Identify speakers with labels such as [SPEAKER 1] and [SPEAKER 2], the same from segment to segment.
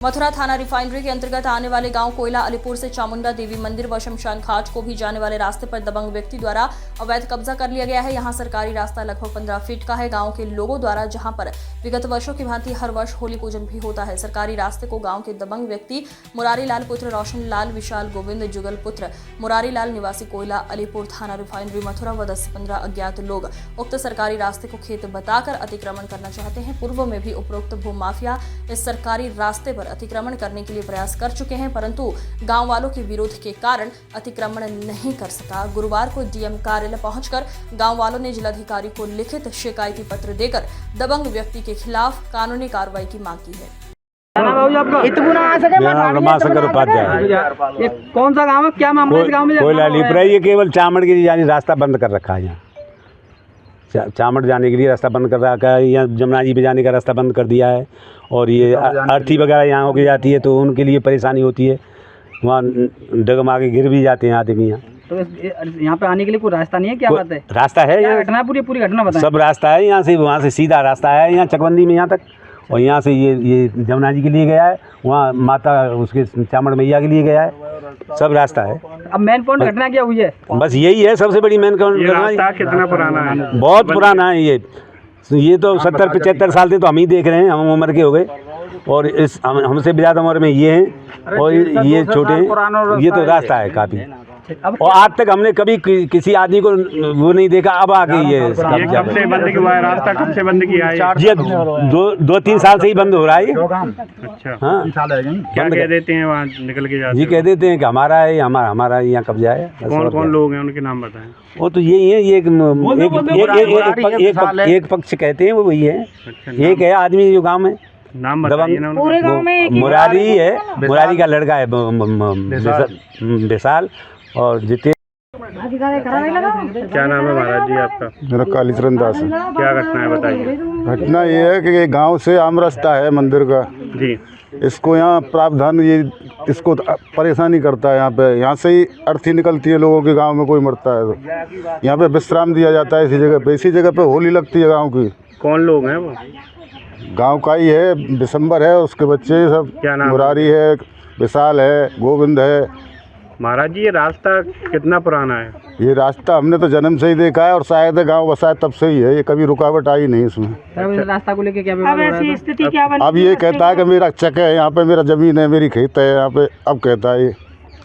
[SPEAKER 1] मथुरा थाना रिफाइनरी के अंतर्गत आने वाले गांव कोयला अलीपुर से चामुंडा देवी मंदिर व शमशान घाट को भी जाने वाले रास्ते पर दबंग व्यक्ति द्वारा अवैध कब्जा कर लिया गया है। यहां सरकारी रास्ता लगभग 15 फीट का है। गांव के लोगों द्वारा जहां पर विगत वर्षों की भांति हर वर्ष होली पूजन भी होता है। सरकारी रास्ते को गाँव के दबंग व्यक्ति मुरारी लाल पुत्र रोशन लाल विशाल गोविंद जुगल पुत्र मुरारी लाल निवासी कोयला अलीपुर थाना रिफाइनरी मथुरा व 10 से 15 अज्ञात लोग उक्त सरकारी रास्ते को खेत बताकर अतिक्रमण करना चाहते हैं। पूर्व में भी उपरोक्त भू माफिया इस सरकारी रास्ते पर अतिक्रमण करने के लिए प्रयास कर चुके हैं, परंतु गांव वालों के विरोध के कारण अतिक्रमण नहीं कर सका। गुरुवार को डीएम कार्यालय पहुंचकर गांव वालों ने जिलाधिकारी को लिखित शिकायती पत्र देकर दबंग व्यक्ति के खिलाफ कानूनी कार्रवाई की मांग की है।
[SPEAKER 2] रमाशंकर उपाध्याय।
[SPEAKER 3] कौन सा गाँव है, क्या मामला है इस गाँव में?
[SPEAKER 2] कोयला अलीपुर है। ये केवल चामड़ के लिए यानी रास्ता बंद कर रखा है। यहाँ चामड़ जाने के लिए रास्ता बंद कर रखा है। यहाँ जमुना जी पे जाने का रास्ता बंद कर दिया है। और ये अर्थी वगैरह यहाँ होके जाती है तो उनके लिए परेशानी होती है। वहाँ डगमा के गिर भी जाते हैं आदमी। यहाँ
[SPEAKER 3] तो यहाँ पे आने के लिए कोई रास्ता नहीं है? क्या बात है?
[SPEAKER 2] रास्ता है यहाँ,
[SPEAKER 3] घटना पूरी घटना बताएं।
[SPEAKER 2] सब रास्ता है यहाँ से, वहाँ से सीधा रास्ता है यहाँ चकबंदी में यहाँ तक। और यहाँ से ये जमुना जी के लिए गया है, वहाँ माता उसके चामड़ मैया के लिए गया है। सब रास्ता है।
[SPEAKER 3] अब मेन पॉइंट घटना क्या हुई है?
[SPEAKER 2] बस यही है सबसे बड़ी मेन
[SPEAKER 4] रास्ता कितना पुराना है?
[SPEAKER 2] बहुत पुराना है ये तो 70-75 साल से तो हम ही देख रहे हैं। हम उम्र के हो गए और इस हमसे भी ज़्यादा उम्र में ये हैं और ये छोटे हैं। ये तो रास्ता है काफ़ी। और आज तक हमने कभी किसी आदमी को वो नहीं देखा। अब आके ये
[SPEAKER 4] कब से बंद किया है? रास्ता कब से बंद किया है?
[SPEAKER 2] ये 2-3 साल से ही बंद हो रहा है।
[SPEAKER 4] अच्छा, हाँ। क्या कह देते हैं वहाँ निकल के जाते?
[SPEAKER 2] ये कह देते हैं कि हमारा है, हमारा यहाँ कब्जा है।
[SPEAKER 4] कौन लोग हैं, उनके नाम बताएं।
[SPEAKER 2] वो तो यही है। ये एक पक्ष कहते हैं, वो वही है। एक है आदमी जो गाँव में
[SPEAKER 4] नाम बताइए ना।
[SPEAKER 3] पूरे गांव में
[SPEAKER 2] मुरारी है। मुरारी का लड़का है विशाल और जितेंद्र।
[SPEAKER 4] क्या नाम है महाराज जी आपका?
[SPEAKER 5] मेरा कालीचरण दास है।
[SPEAKER 4] क्या घटना है बताइए।
[SPEAKER 5] घटना ये है कि गांव से आम रास्ता है मंदिर का
[SPEAKER 4] जी।
[SPEAKER 5] इसको यहाँ प्रावधान ये इसको परेशानी करता है। यहाँ से ही अर्थी निकलती है लोगों के। गांव में कोई मरता है तो यहाँ पे विश्राम दिया जाता है। इसी जगह पे होली लगती है गांव की।
[SPEAKER 4] कौन लोग हैं वो?
[SPEAKER 5] गांव का ही है, दिसंबर है, उसके बच्चे सब।
[SPEAKER 4] क्या नाम?
[SPEAKER 5] मुरारी है, विशाल है, गोविंद है।
[SPEAKER 4] महाराज जी ये रास्ता कितना पुराना है?
[SPEAKER 5] ये रास्ता हमने तो जन्म से ही देखा है और शायद गांव बसाए तब से ही है। ये कभी रुकावट आई नहीं इसमें।
[SPEAKER 3] रास्ता को लेके क्या स्थिति क्या बनी?
[SPEAKER 5] अब ये कहता है कि मेरा चक है यहाँ पे, मेरा ज़मीन है, मेरी खेत है यहाँ पे। अब कहता है ये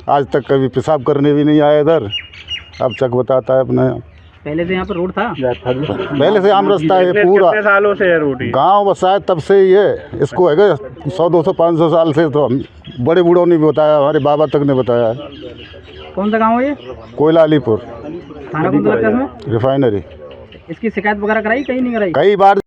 [SPEAKER 5] आज तक कभी पेशाब करने भी नहीं आया इधर। अब चक बताता है अपना।
[SPEAKER 3] पहले से यहाँ पर रोड था?
[SPEAKER 5] पहले से आम रास्ता है पूरा।
[SPEAKER 4] कितने सालों से है रोड?
[SPEAKER 5] गाँव बसाए तब से ही है। इसको है 100-200-500 साल से। तो हम बड़े बूढ़ों ने भी बताया, हमारे बाबा तक ने बताया।
[SPEAKER 3] कौन सा गाँव है ये?
[SPEAKER 5] कोयला अलीपुर।
[SPEAKER 3] थाना कौन सा लगता है इसमें?
[SPEAKER 5] रिफाइनरी।
[SPEAKER 3] इसकी शिकायत वगैरह कराई? कहीं नहीं कराई?
[SPEAKER 5] कई बार।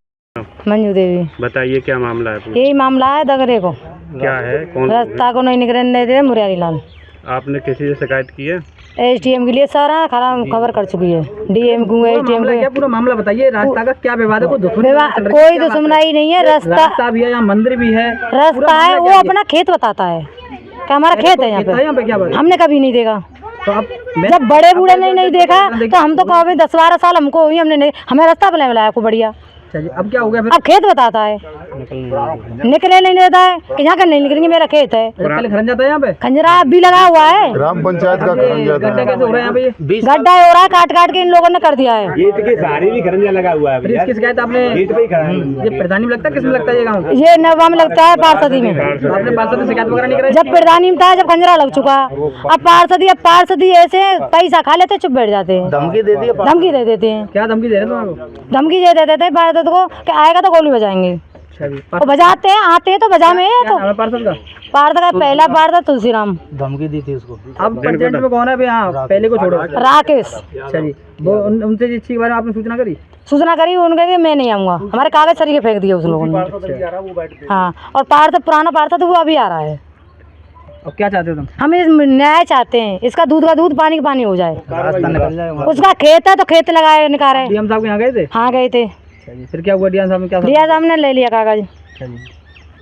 [SPEAKER 6] मंजू देवी।
[SPEAKER 4] बताइए क्या मामला है?
[SPEAKER 6] यही मामला है दगरे को।
[SPEAKER 4] क्या है? कौन?
[SPEAKER 6] रास्ता को नहीं निकलने दे मुरारी लाल।
[SPEAKER 4] आपने किसी से शिकायत की है?
[SPEAKER 6] एसडीएम के लिए सारा खबर कर चुकी है। डीएम को एसडीएम को।
[SPEAKER 3] क्या पूरा मामला बताइए। रास्ता का क्या विवाद है?
[SPEAKER 6] कोई तो सुनवाई नहीं है।
[SPEAKER 3] रास्ता भी है, यहाँ मंदिर भी है,
[SPEAKER 6] रास्ता है। वो अपना खेत बताता है कि हमारा खेत है यहाँ पे।
[SPEAKER 3] क्या बात?
[SPEAKER 6] हमने कभी नहीं देखा।
[SPEAKER 3] तो अब
[SPEAKER 6] जब बड़े बूढ़े ने नहीं देखा तो हम तो कभी 10-12 साल हमको हुई, हमने नहीं, हमें रास्ता बनाया को बढ़िया।
[SPEAKER 3] अब क्या हो गया?
[SPEAKER 6] अब खेत बताता है, निकले नहीं देता है कि यहाँ का नहीं निकलेंगे, मेरा खेत है।
[SPEAKER 3] पहले खरंजा था यहाँ पे?
[SPEAKER 6] खंजरा भी लगा हुआ है।
[SPEAKER 5] ग्राम पंचायत का खरंजा था।
[SPEAKER 3] कैसे हो रहा है यहाँ पे?
[SPEAKER 6] गड्ढा हो रहा है, काट के इन लोगों ने कर दिया है।
[SPEAKER 2] के सहारे भी खरंजा लगा हुआ है।
[SPEAKER 3] इसकी शिकायत आपने? ये प्रधानी में लगता है? किसमें लगता है ये गाँव?
[SPEAKER 6] ये नवा में लगता है, पार्षदी में।
[SPEAKER 3] आपने पार्षद से शिकायत वगैरह नहीं कराई?
[SPEAKER 6] जब प्रधानी में था, जब खंजरा लग चुका। अब पार्षदी ऐसे पैसा खा लेते, चुप बैठ जाते हैं। धमकी दे देते हैं।
[SPEAKER 3] क्या धमकी दे रहे हैं?
[SPEAKER 6] धमकी दे देते थे पार्षद को कि आएगा तो गोली बजाएंगे। तो बजाते हैं, आते हैं तो बजा में है। तो
[SPEAKER 3] पार्षद
[SPEAKER 6] का पहला पार्षद तुलसीराम।
[SPEAKER 3] धमकी दी थी उसको। अब पंचायत में कौन है अभी? हाँ, पहले को छोड़ो।
[SPEAKER 6] राकेश।
[SPEAKER 3] चलिए, वो उनसे इस चीज के बारे में आपने सूचना करी? उनके मैं नहीं आऊँगा। हमारे कागज सरीके फेंक दिए उस लोगों ने। हाँ, और पार्षद पुराना पार्षद वो अभी आ रहा है। अब क्या चाहते हो तुम?
[SPEAKER 6] हम न्याय चाहते हैं। इसका दूध का दूध, पानी का पानी हो जाए। उसका खेत है तो खेत लगाए निकाले।
[SPEAKER 3] डीएम साहब यहाँ गए थे?
[SPEAKER 6] हाँ गए थे।
[SPEAKER 3] फिर क्या हुआ? डीएम साहब ने क्या?
[SPEAKER 6] डीएम साहब ने ले लिया कागज।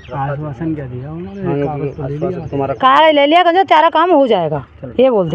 [SPEAKER 3] आश्वासन क्या दिया उन्होंने?
[SPEAKER 6] कागज ले लिया, तेरा काम हो जाएगा ये बोल दिया।